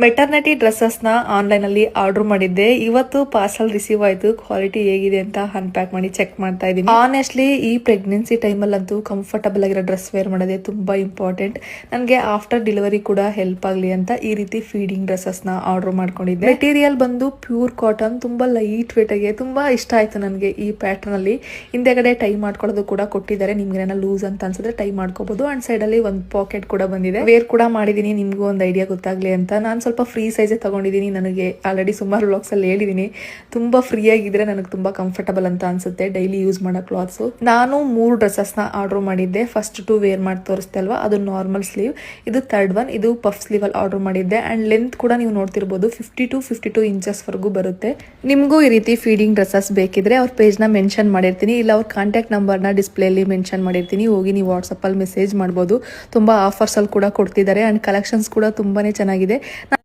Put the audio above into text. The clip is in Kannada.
ಮೆಟರ್ನಿಟಿ ಡ್ರೆಸ್ಸಸ್ನ ಆನ್ಲೈನಲ್ಲಿ ಆರ್ಡರ್ ಮಾಡಿದ್ದೆ. ಇವತ್ತು ಪಾರ್ಸಲ್ ರಿಸೀವ್ ಆಯಿತು. ಕ್ವಾಲಿಟಿ ಹೇಗಿದೆ ಅಂತ ಅನ್ಪ್ಯಾಕ್ ಮಾಡಿ ಚೆಕ್ ಮಾಡ್ತಾ ಇದ್ದೀನಿ. ಆನೆಸ್ಟ್ಲಿ ಈ ಪ್ರೆಗ್ನೆನ್ಸಿ ಟೈಮಲ್ಲಂತೂ ಕಂಫರ್ಟಬಲ್ ಆಗಿರೋ ಡ್ರೆಸ್ ವೇರ್ ಮಾಡೋದೇ ತುಂಬ ಇಂಪಾರ್ಟೆಂಟ್. ನನಗೆ ಆಫ್ಟರ್ ಡೆಲಿವರಿ ಕೂಡ ಹೆಲ್ಪ್ ಆಗಲಿ ಅಂತ ಈ ರೀತಿ ಫೀಡಿಂಗ್ ಡ್ರೆಸ್ಸಸ್ನ ಆರ್ಡರ್ ಮಾಡ್ಕೊಂಡಿದ್ದೆ. ಮೆಟೀರಿಯಲ್ ಬಂದು ಪ್ಯೂರ್ ಕಾಟನ್, ತುಂಬ ಲೈಟ್ ವೇಟ್ ಆಗಿ ತುಂಬ ಇಷ್ಟ ಆಯಿತು ನನಗೆ ಈ ಪ್ಯಾಟರ್ನ್ ಅಲ್ಲಿ. ಹಿಂದೆಗಡೆ ಟೈ ಮಾಡ್ಕೊಳ್ಳೋದು ಕೂಡ ಕೊಟ್ಟಿದ್ದಾರೆ. ನಿಮ್ಗೆ ಏನೋ ಲೂಸ್ ಅಂತ ಅನ್ಸಿದ್ರೆ ಟೈ ಮಾಡ್ಕೋಬಹುದು. ಅಂಡ್ ಸೈಡ್ ಅಲ್ಲಿ ಒಂದು ಪಾಕೆಟ್ ಕೂಡ ಬಂದಿದೆ. ವೇರ್ ಕೂಡ ಮಾಡಿದೀನಿ, ನಿಮ್ಗೂ ಒಂದು ಐಡಿಯಾ ಗೊತ್ತಾಗ್ಲಿ ಅಂತ. ನಾನು ಸ್ವಲ್ಪ ಫ್ರೀ ಸೈಜೇ ತಗೊಂಡಿದ್ದೀನಿ. ನನಗೆ ಆಲ್ರೆಡಿ ಸುಮಾರು ವ್ಲಾಗ್ಸ್ ಅಲ್ಲಿ ಹೇಳಿದ್ದೀನಿ, ತುಂಬಾ ಫ್ರೀ ಆಗಿದ್ರೆ ನನಗೆ ತುಂಬಾ ಕಂಫರ್ಟಬಲ್ ಅಂತ ಅನ್ಸುತ್ತೆ ಡೈಲಿ ಯೂಸ್ ಮಾಡೋ ಕ್ಲಾತ್ಸ್. ನಾನು 3 ಡ್ರೆಸ್ಸಸ್ನ ಆರ್ಡರ್ ಮಾಡಿದ್ದೆ. ಫಸ್ಟ್ 2 ವೇರ್ ಮಾಡಿ ತೋರಿಸ್ತೆ ಅಲ್ವಾ, ಅದು ನಾರ್ಮಲ್ ಸ್ಲೀವ್. ಇದು ಥರ್ಡ್ ಒನ್, ಇದು ಪಫ್ ಸ್ಲೀವ್ ಅಲ್ಲಿ ಆರ್ಡರ್ ಮಾಡಿದ್ದೆ. ಅಂಡ್ ಲೆಂತ್ ಕೂಡ ನೀವು ನೋಡ್ತಿರ್ಬೋದು 52 ಇಂಚಸ್ ವರೆಗೂ ಬರುತ್ತೆ. ನಿಮಗೂ ಈ ರೀತಿ ಫೀಡಿಂಗ್ ಡ್ರೆಸ್ಸಸ್ ಬೇಕಿದ್ರೆ ಅವ್ರ ಪೇಜ್ನ ಮೆನ್ಷನ್ ಮಾಡಿರ್ತೀನಿ, ಇಲ್ಲ ಅವ್ರ ಕಾಂಟ್ಯಾಕ್ಟ್ ನಂಬರ್ನ ಡಿಸ್ಪ್ಲೇಲಿ ಮೆನ್ಷನ್ ಮಾಡಿರ್ತೀನಿ. ಹೋಗಿ ನೀವು ವಾಟ್ಸಪ್ಪಲ್ಲಿ ಮೆಸೇಜ್ ಮಾಡ್ಬೋದು. ತುಂಬ ಆಫರ್ಸ್ ಅಲ್ಲಿ ಕೂಡ ಕೊಡ್ತಿದ್ದಾರೆ. ಅಂಡ್ ಕಲೆಕ್ಷನ್ಸ್ ಕೂಡ ತುಂಬಾನೇ ಚೆನ್ನಾಗಿದೆ.